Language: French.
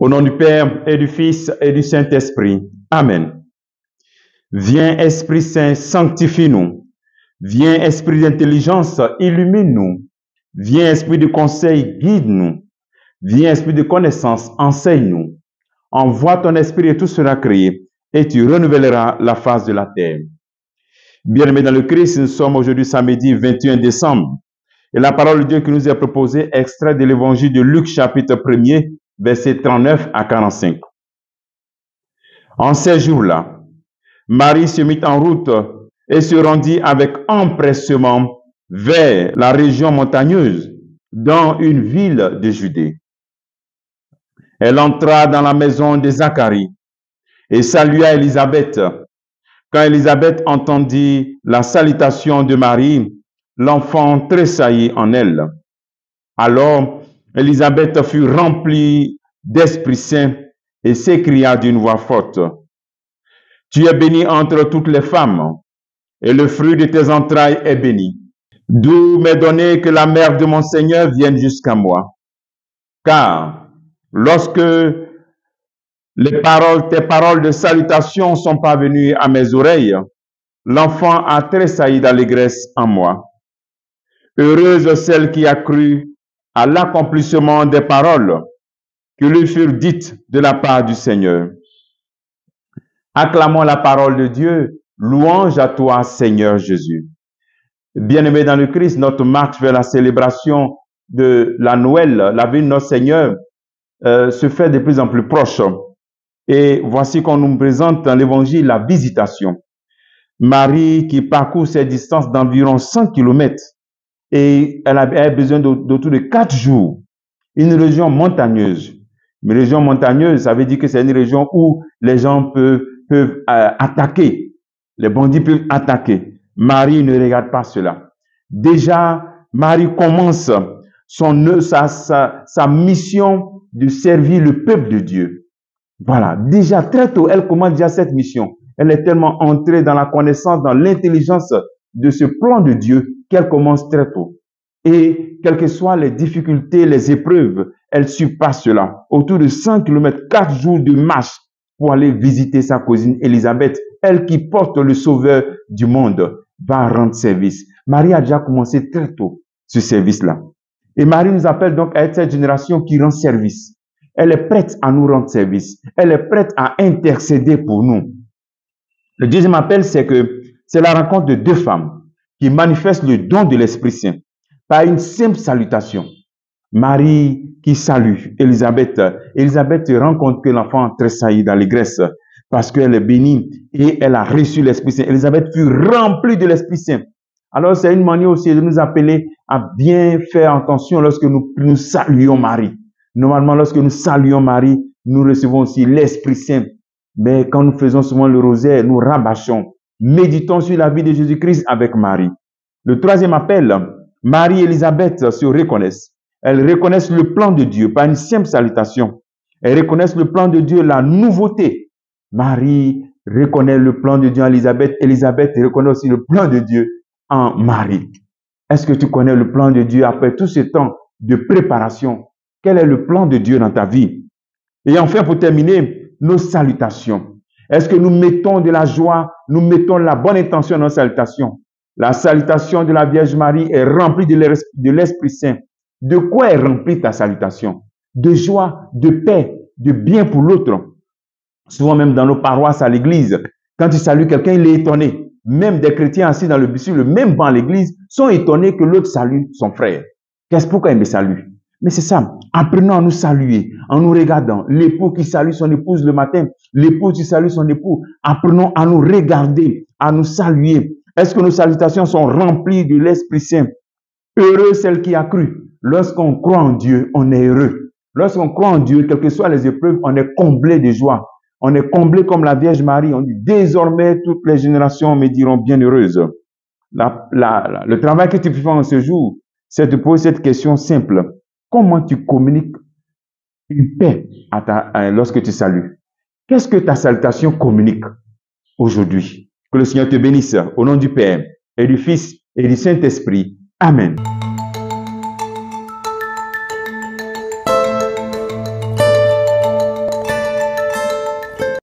Au nom du Père et du Fils et du Saint-Esprit. Amen. Viens, Esprit Saint, sanctifie-nous. Viens, Esprit d'intelligence, illumine-nous. Viens, Esprit de conseil, guide-nous. Viens, Esprit de connaissance, enseigne-nous. Envoie ton Esprit et tout sera créé, et tu renouvelleras la face de la terre. Bien-aimés dans le Christ, nous sommes aujourd'hui samedi 21 décembre. Et la parole de Dieu qui nous est proposée est extrait de l'évangile de Luc, chapitre 1er, versets 39 à 45. En ces jours-là, Marie se mit en route et se rendit avec empressement vers la région montagneuse, dans une ville de Judée. Elle entra dans la maison de Zacharie et salua Élisabeth. Quand Élisabeth entendit la salutation de Marie, l'enfant tressaillit en elle. Alors, Élisabeth fut remplie d'Esprit Saint et s'écria d'une voix forte: « Tu es bénie entre toutes les femmes, et le fruit de tes entrailles est béni. D'où m'est donné que la mère de mon Seigneur vienne jusqu'à moi. Car lorsque tes paroles de salutation sont parvenues à mes oreilles, l'enfant a tressailli d'allégresse en moi. Heureuse celle qui a cru à l'accomplissement des paroles qui lui furent dites de la part du Seigneur. » Acclamons la parole de Dieu. Louange à toi, Seigneur Jésus. Bien-aimés dans le Christ, notre marche vers la célébration de la Noël, la vie de notre Seigneur, se fait de plus en plus proche. Et voici qu'on nous présente dans l'évangile la visitation. Marie qui parcourt ces distances d'environ 100 km et elle a besoin d'autour de 4 jours. Une région montagneuse. Une région montagneuse, ça veut dire que c'est une région où les gens peuvent attaquer. Les bandits peuvent attaquer. Marie ne regarde pas cela. Déjà, Marie commence sa mission de servir le peuple de Dieu. Voilà, déjà très tôt, elle commence déjà cette mission. Elle est tellement entrée dans la connaissance, dans l'intelligence de ce plan de Dieu qu'elle commence très tôt. Et quelles que soient les difficultés, les épreuves, elle surpasse cela. Autour de 100 km, 4 jours de marche pour aller visiter sa cousine Élisabeth, elle qui porte le Sauveur du monde, va rendre service. Marie a déjà commencé très tôt ce service-là. Et Marie nous appelle donc à être cette génération qui rend service. Elle est prête à nous rendre service. Elle est prête à intercéder pour nous. Le deuxième appel, c'est la rencontre de 2 femmes qui manifestent le don de l'Esprit Saint par une simple salutation. Marie qui salue Élisabeth. Élisabeth rend compte que l'enfant tressaillit d'allégresse parce qu'elle est bénie et elle a reçu l'Esprit Saint. Élisabeth fut remplie de l'Esprit Saint. Alors, c'est une manière aussi de nous appeler à bien faire attention lorsque nous saluons Marie. Normalement, lorsque nous saluons Marie, nous recevons aussi l'Esprit Saint. Mais quand nous faisons souvent le rosaire, nous rabâchons. Méditons sur la vie de Jésus-Christ avec Marie. Le troisième appel, Marie et Élisabeth se reconnaissent. Elles reconnaissent le plan de Dieu par une simple salutation. Elles reconnaissent le plan de Dieu, la nouveauté. Marie reconnaît le plan de Dieu en Élisabeth. Élisabeth reconnaît aussi le plan de Dieu en Marie. Est-ce que tu connais le plan de Dieu après tout ce temps de préparation? Quel est le plan de Dieu dans ta vie? Et enfin, pour terminer, nos salutations. Est-ce que nous mettons de la joie, nous mettons la bonne intention dans nos salutations? La salutation de la Vierge Marie est remplie de l'Esprit Saint. De quoi est remplie ta salutation? De joie, de paix, de bien pour l'autre. Souvent même dans nos paroisses à l'église, quand tu salues quelqu'un, il est étonné. Même des chrétiens assis sur le même banc à l'église sont étonnés que l'autre salue son frère. Pourquoi il me salue? Mais c'est ça. Apprenons à nous saluer, en nous regardant. L'époux qui salue son épouse le matin, l'épouse qui salue son époux. Apprenons à nous regarder, à nous saluer. Est-ce que nos salutations sont remplies de l'Esprit Saint? Heureux celle qui a cru. Lorsqu'on croit en Dieu, on est heureux. Lorsqu'on croit en Dieu, quelles que soient les épreuves, on est comblé de joie. On est comblé comme la Vierge Marie. On dit, désormais, toutes les générations me diront bienheureuse. Le travail que tu peux faire en ce jour, c'est de poser cette question simple. Comment tu communiques une paix lorsque tu salues? Qu'est-ce que ta salutation communique aujourd'hui? Que le Seigneur te bénisse au nom du Père et du Fils et du Saint-Esprit. Amen.